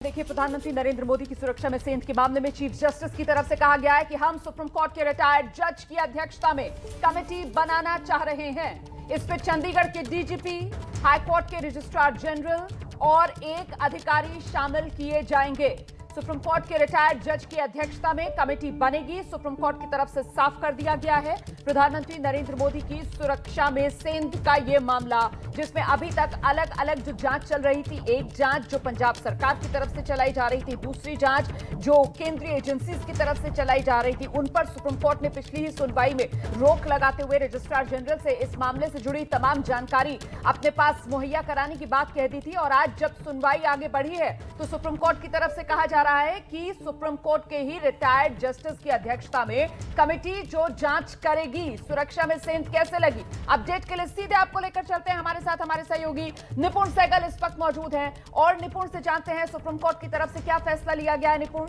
देखिए, प्रधानमंत्री नरेंद्र मोदी की सुरक्षा में सेंध के मामले में चीफ जस्टिस की तरफ से कहा गया है कि हम सुप्रीम कोर्ट के रिटायर्ड जज की अध्यक्षता में कमेटी बनाना चाह रहे हैं। इस पर चंडीगढ़ के डीजीपी, हाईकोर्ट के रजिस्ट्रार जनरल और एक अधिकारी शामिल किए जाएंगे। सुप्रीम कोर्ट के रिटायर्ड जज की अध्यक्षता में कमेटी बनेगी। सुप्रीम कोर्ट की तरफ से साफ कर दिया गया है प्रधानमंत्री नरेंद्र मोदी की सुरक्षा में सेंध का यह मामला, जिसमें अभी तक अलग अलग जो जांच चल रही थी, एक जांच जो पंजाब सरकार की तरफ से चलाई जा रही थी, दूसरी जांच जो केंद्रीय एजेंसीज की तरफ से चलाई जा रही थी, उन पर सुप्रीम कोर्ट ने पिछली ही सुनवाई में रोक लगाते हुए रजिस्ट्रार जनरल से इस मामले से जुड़ी तमाम जानकारी अपने पास मुहैया कराने की बात कह दी थी। और आज जब सुनवाई आगे बढ़ी है तो सुप्रीम कोर्ट की तरफ से कहा जा रहा है कि सुप्रीम कोर्ट के ही रिटायर्ड जस्टिस की अध्यक्षता में कमेटी जो जांच करेगी सुरक्षा में सेंध कैसे लगी। अपडेट के लिए सीधे आपको लेकर चलते हैं, हमारे साथ हमारे सहयोगी निपुण सहगल इस वक्त मौजूद हैं और निपुण से जानते हैं सुप्रीम कोर्ट की तरफ से क्या फैसला लिया गया है। निपुण,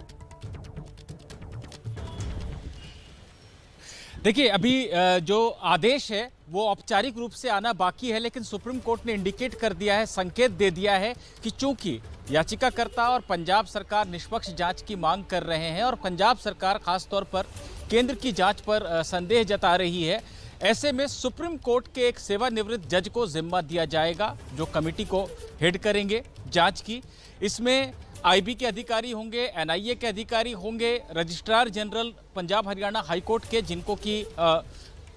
देखिए, अभी जो आदेश है वो औपचारिक रूप से आना बाकी है, लेकिन सुप्रीम कोर्ट ने इंडिकेट कर दिया है, संकेत दे दिया है कि चूंकि याचिकाकर्ता और पंजाब सरकार निष्पक्ष जांच की मांग कर रहे हैं और पंजाब सरकार खासतौर पर केंद्र की जांच पर संदेह जता रही है, ऐसे में सुप्रीम कोर्ट के एक सेवानिवृत्त जज को जिम्मा दिया जाएगा जो कमेटी को हेड करेंगे जांच की। इसमें आईबी के अधिकारी होंगे, एनआईए के अधिकारी होंगे, registrar general Punjab Haryana high court के जिनको की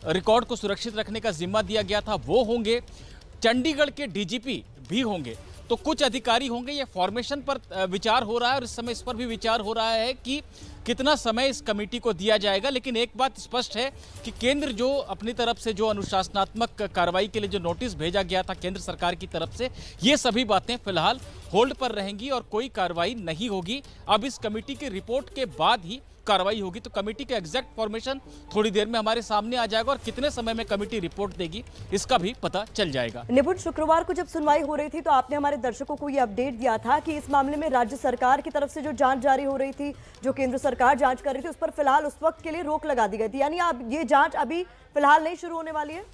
रिकॉर्ड को सुरक्षित रखने का जिम्मा दिया गया था वो होंगे, चंडीगढ़ के डीजीपी भी होंगे। तो कुछ अधिकारी होंगे। ये फॉर्मेशन पर विचार हो रहा है और इस समय इस पर भी विचार हो रहा है कि कितना समय इस कमेटी को दिया जाएगा। लेकिन एक बात स्पष्ट है कि केंद्र जो अपनी तरफ से जो अनुशासनात्मक कार्रवाई के लिए जो नोटिस भेजा गया था केंद्र सरकार की तरफ से, ये सभी बातें फिलहाल होल्ड पर रहेंगी और कोई कार्रवाई नहीं होगी। अब इस कमेटी की रिपोर्ट के बाद ही कार्रवाई होगी। तो कमेटी के एग्जैक्ट फॉर्मेशन थोड़ी देर में हमारे सामने आ जाएगा और कितने समय में कमेटी रिपोर्ट देगी इसका भी पता चल जाएगा। निपुण, शुक्रवार को जब सुनवाई हो रही थी तो आपने हमारे दर्शकों को ये अपडेट दिया था कि इस मामले में राज्य सरकार की तरफ से जो जांच जारी हो रही थी, जो केंद्र सरकार जांच कर रही थी, उस पर फिलहाल उस वक्त के लिए रोक लगा दी गई थी। यानी अब ये जांच अभी फिलहाल नहीं शुरू होने वाली है।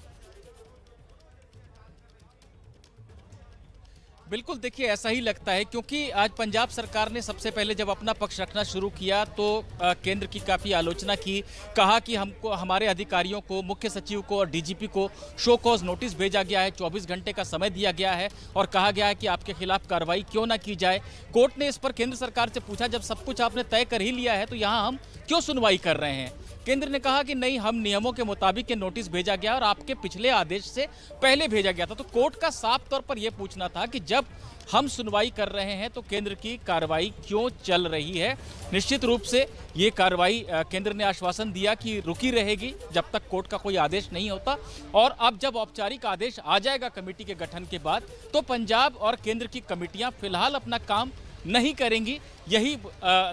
बिल्कुल, देखिए ऐसा ही लगता है क्योंकि आज पंजाब सरकार ने सबसे पहले जब अपना पक्ष रखना शुरू किया तो केंद्र की काफ़ी आलोचना की, कहा कि हमको, हमारे अधिकारियों को, मुख्य सचिव को और डीजीपी को शो कॉज नोटिस भेजा गया है, 24 घंटे का समय दिया गया है और कहा गया है कि आपके खिलाफ कार्रवाई क्यों ना की जाए। कोर्ट ने इस पर केंद्र सरकार से पूछा, जब सब कुछ आपने तय कर ही लिया है तो यहाँ हम क्यों सुनवाई कर रहे हैं। केंद्र ने कहा कि नहीं, हम नियमों के मुताबिक के नोटिस भेजा गया और आपके पिछले आदेश से पहले भेजा गया था। तो कोर्ट का साफ तौर पर यह पूछना था कि जब हम सुनवाई कर रहे हैं तो केंद्र की कार्रवाई क्यों चल रही है। निश्चित रूप से ये कार्रवाई केंद्र ने आश्वासन दिया कि रुकी रहेगी जब तक कोर्ट का कोई आदेश नहीं होता। और अब जब औपचारिक आदेश आ जाएगा कमेटी के गठन के बाद तो पंजाब और केंद्र की कमेटियां फिलहाल अपना काम नहीं करेंगी, यही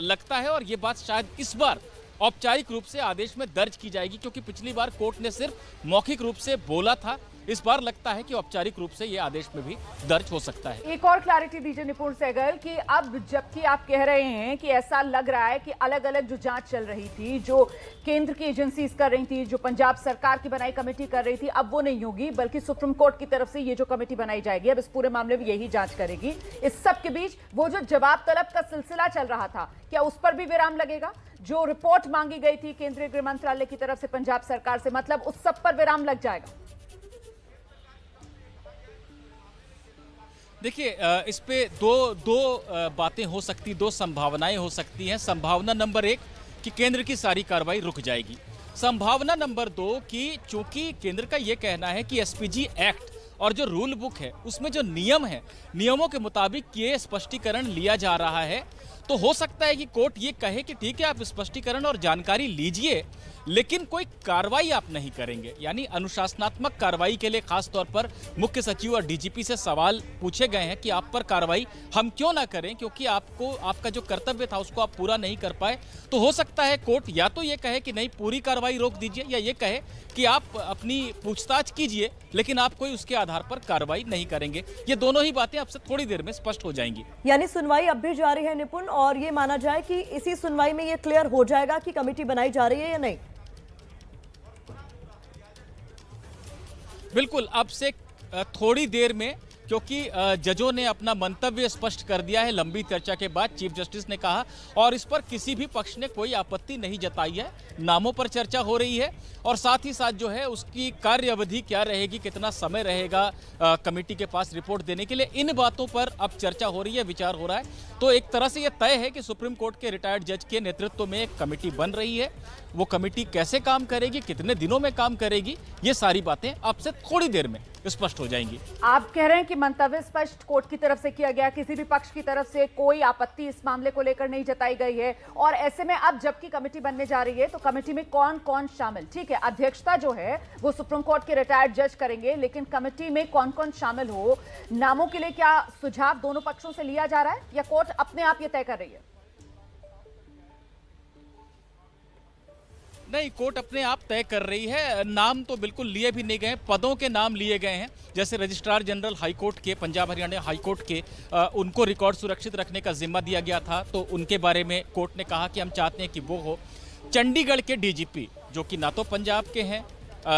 लगता है। और ये बात शायद इस बार औपचारिक रूप से आदेश में दर्ज की जाएगी, क्योंकि पिछली बार कोर्ट ने सिर्फ मौखिक रूप से बोला था। इस बार लगता है कि औपचारिक रूप से यह आदेश में भी दर्ज हो सकता है। एक और क्लैरिटी दीजिए निपुण सहगल कि अब जबकि आप कह रहे हैं कि ऐसा लग रहा है कि अलग अलग जो जांच चल रही थी, जो केंद्र की एजेंसीज कर रही थी, जो पंजाब सरकार की बनाई कमेटी कर रही थी, अब वो नहीं होगी, बल्कि सुप्रीम कोर्ट की तरफ से ये जो कमेटी बनाई जाएगी अब इस पूरे मामले में यही जांच करेगी। इस सब के बीच वो जो जवाब तलब का सिलसिला चल रहा था, क्या उस पर भी विराम लगेगा? जो रिपोर्ट मांगी गई थी केंद्रीय गृह मंत्रालय की तरफ से पंजाब सरकार से, मतलब उस सब पर विराम लग जाएगा? देखिए, इस पे दो बातें हो सकती, दो संभावनाएं हो सकती हैं। संभावना नंबर 1 कि केंद्र की सारी कार्रवाई रुक जाएगी। संभावना नंबर 2 कि चूंकि केंद्र का यह कहना है कि एसपीजी एक्ट और जो रूल बुक है उसमें जो नियम है, नियमों के मुताबिक ये स्पष्टीकरण लिया जा रहा है, तो हो सकता है कि कोर्ट ये कहे कि ठीक है, आप स्पष्टीकरण और जानकारी लीजिए लेकिन कोई कार्रवाई आप नहीं करेंगे। यानी अनुशासनात्मक कार्रवाई के लिए खास तौर पर मुख्य सचिव और डीजीपी से सवाल पूछे गए हैं कि आप पर कार्रवाई हम क्यों ना करें, क्योंकि आपको आपका जो कर्तव्य था उसको आप पूरा नहीं कर पाए। तो हो सकता है कोर्ट या तो ये कहे कि नहीं, पूरी कार्रवाई रोक दीजिए, या ये कहे कि आप अपनी पूछताछ कीजिए लेकिन आप कोई उसके आधार पर कार्रवाई नहीं करेंगे। ये दोनों ही बातें आपसे थोड़ी देर में स्पष्ट हो जाएंगी। यानी सुनवाई अब भी जारी है निपुण, और ये माना जाए कि इसी सुनवाई में ये क्लियर हो जाएगा कि कमेटी बनाई जा रही है या नहीं। बिल्कुल, अब से थोड़ी देर में क्योंकि जजों ने अपना मंतव्य स्पष्ट कर दिया है। लंबी चर्चा के बाद चीफ जस्टिस ने कहा और इस पर किसी भी पक्ष ने कोई आपत्ति नहीं जताई है। नामों पर चर्चा हो रही है और साथ ही साथ जो है उसकी कार्य अवधि क्या रहेगी, कितना समय रहेगा कमेटी के पास रिपोर्ट देने के लिए, इन बातों पर अब चर्चा हो रही है, विचार हो रहा है। तो एक तरह से यह तय है कि सुप्रीम कोर्ट के रिटायर्ड जज के नेतृत्व में एक कमेटी बन रही है। वो कमेटी कैसे काम करेगी, कितने दिनों में काम करेगी, ये सारी बातें अब से थोड़ी देर में स्पष्ट हो जाएंगी। आप कह रहे हैं कि मंतव्य स्पष्ट कोर्ट की तरफ से किया गया, किसी भी पक्ष की तरफ से कोई आपत्ति इस मामले को लेकर नहीं जताई गई है, और ऐसे में अब जबकि कमेटी बनने जा रही है तो कमेटी में कौन कौन शामिल, ठीक है, अध्यक्षता जो है वो सुप्रीम कोर्ट के रिटायर्ड जज करेंगे, लेकिन कमेटी में कौन कौन शामिल हो, नामों के लिए क्या सुझाव दोनों पक्षों से लिया जा रहा है या कोर्ट अपने आप ये तय कर रही है? नहीं, कोर्ट अपने आप तय कर रही है। नाम तो बिल्कुल लिए भी नहीं गए, पदों के नाम लिए गए हैं। जैसे रजिस्ट्रार जनरल हाई कोर्ट के, पंजाब हरियाणा हाई कोर्ट के, उनको रिकॉर्ड सुरक्षित रखने का जिम्मा दिया गया था, तो उनके बारे में कोर्ट ने कहा कि हम चाहते हैं कि वो हो। चंडीगढ़ के डीजीपी जो कि ना तो पंजाब के हैं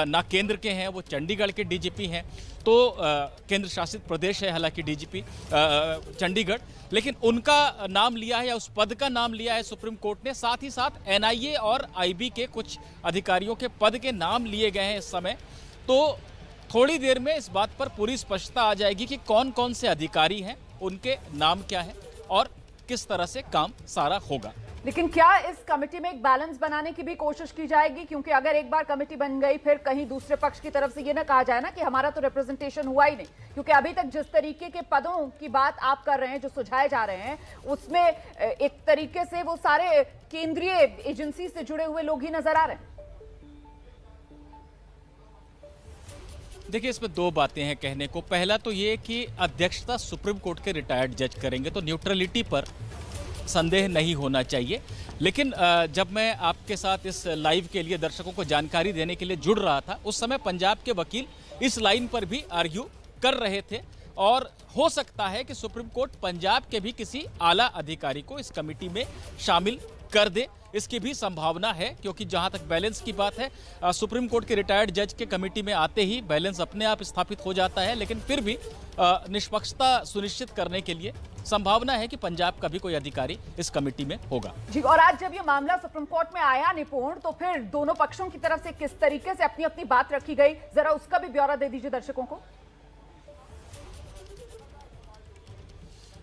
ना केंद्र के हैं, वो चंडीगढ़ के डीजीपी हैं। तो केंद्र शासित प्रदेश है हालांकि डीजीपी चंडीगढ़, लेकिन उनका नाम लिया है या उस पद का नाम लिया है सुप्रीम कोर्ट ने। साथ ही साथ एनआईए और आईबी के कुछ अधिकारियों के पद के नाम लिए गए हैं इस समय। तो थोड़ी देर में इस बात पर पूरी स्पष्टता आ जाएगी कि कौन कौन से अधिकारी हैं, उनके नाम क्या है और किस तरह से काम सारा होगा। लेकिन क्या इस कमेटी में एक बैलेंस बनाने की भी कोशिश की जाएगी? क्योंकि अगर एक बार कमेटी बन गई फिर कहीं दूसरे पक्ष की तरफ से ये ना कहा जाए ना कि हमारा तो रिप्रेजेंटेशन हुआ ही नहीं, क्योंकि अभी तक जिस तरीके के पदों की बात आप कर रहे हैं, जो सुझाए जा रहे हैं, उसमें एक तरीके से वो सारे केंद्रीय एजेंसी से जुड़े हुए लोग ही नजर आ रहे हैं। देखिए, इसमें दो बातें हैं कहने को। पहला तो ये कि अध्यक्षता सुप्रीम कोर्ट के रिटायर्ड जज करेंगे, तो न्यूट्रलिटी पर संदेह नहीं होना चाहिए। लेकिन जब मैं आपके साथ इस लाइव के लिए दर्शकों को जानकारी देने के लिए जुड़ रहा था, उस समय पंजाब के वकील इस लाइन पर भी आर्ग्यू कर रहे थे और हो सकता है कि सुप्रीम कोर्ट पंजाब के भी किसी आला अधिकारी को इस कमेटी में शामिल कर दे, इसकी भी संभावना है। क्योंकि जहां तक बैलेंस की बात है, सुप्रीम कोर्ट के रिटायर्ड जज के कमेटी में आते ही बैलेंस अपने आप स्थापित हो जाता है, लेकिन फिर भी निष्पक्षता सुनिश्चित करने के लिए संभावना है कि पंजाब का भी कोई अधिकारी इस कमेटी में होगा। जी, और आज जब ये मामला सुप्रीम कोर्ट में आया निपुण, तो फिर दोनों पक्षों की तरफ से किस तरीके से अपनी अपनी बात रखी गई, जरा उसका भी ब्यौरा दे दीजिए दर्शकों को।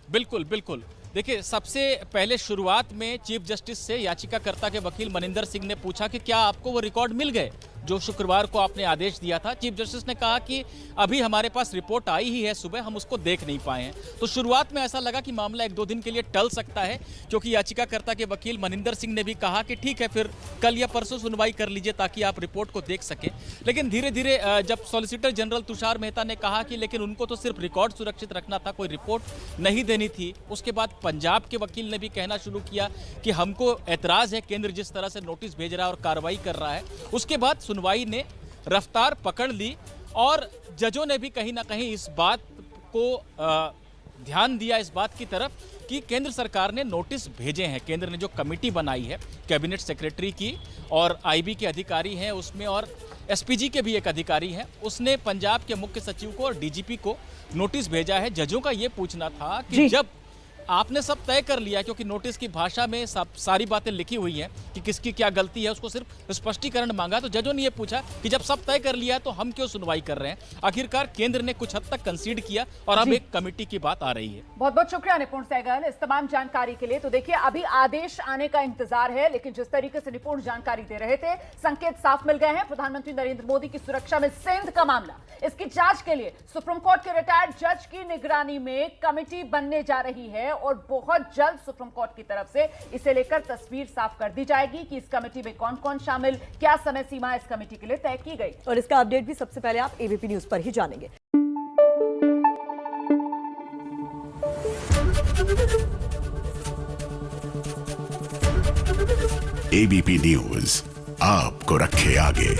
बिल्कुल बिल्कुल। देखिए, सबसे पहले शुरुआत में चीफ जस्टिस से याचिकाकर्ता के वकील मनिंदर सिंह ने पूछा कि क्या आपको वो रिकॉर्ड मिल गए जो शुक्रवार को आपने आदेश दिया था। चीफ जस्टिस ने कहा कि अभी हमारे पास रिपोर्ट आई ही है सुबह, हम उसको देख नहीं पाए हैं। तो शुरुआत में ऐसा लगा कि मामला 1-2 दिन के लिए टल सकता है, क्योंकि याचिकाकर्ता के वकील मनिंदर सिंह ने भी कहा कि ठीक है, फिर कल या परसों सुनवाई कर लीजिए ताकि आप रिपोर्ट को देख सकें। लेकिन धीरे धीरे जब सॉलिसिटर जनरल तुषार मेहता ने कहा कि लेकिन उनको तो सिर्फ रिकॉर्ड सुरक्षित रखना था, कोई रिपोर्ट नहीं देनी थी, उसके बाद पंजाब के वकील ने भी कहना शुरू किया कि हमको एतराज है केंद्र जिस तरह से नोटिस भेज रहा है और कार्रवाई कर रहा है। उसके बाद सुनवाई ने रफ्तार पकड़ ली और जजों ने भी कहीं ना कहीं इस बात को ध्यान दिया, इस बात की तरफ कि केंद्र सरकार ने नोटिस भेजे हैं। केंद्र ने जो कमेटी बनाई है कैबिनेट सेक्रेटरी की, और आईबी के अधिकारी हैं उसमें, और एसपीजी के भी एक अधिकारी हैं, उसने पंजाब के मुख्य सचिव को और डीजीपी को नोटिस भेजा है। जजों का ये पूछना था कि जब आपने सब तय कर लिया, क्योंकि नोटिस की भाषा में सब सारी बातें लिखी हुई हैं कि किसकी क्या गलती है, उसको सिर्फ स्पष्टीकरण मांगा, तो जजों ने ये पूछा कि जब सब तय कर लिया तो हम क्यों सुनवाई कर रहे हैं। आखिरकार केंद्र ने कुछ हद तक कंसीड किया और अब एक कमेटी की बात आ रही है। बहुत बहुत शुक्रिया निपुण सहगल इस तमाम जानकारी के लिए। तो देखिए, अभी आदेश आने का इंतजार है, लेकिन जिस तरीके से निपुण जानकारी दे रहे थे, संकेत साफ मिल गए हैं। प्रधानमंत्री नरेंद्र मोदी की सुरक्षा में सेंध का मामला, इसकी जांच के लिए सुप्रीम कोर्ट के रिटायर्ड जज की निगरानी में कमेटी बनने जा रही है और बहुत जल्द सुप्रीम कोर्ट की तरफ से इसे लेकर तस्वीर साफ कर दी जाएगी कि इस कमेटी में कौन कौन शामिल, क्या समय सीमा इस कमेटी के लिए तय की गई। और इसका अपडेट भी सबसे पहले आप एबीपी न्यूज पर ही जानेंगे। एबीपी न्यूज आपको रखे आगे।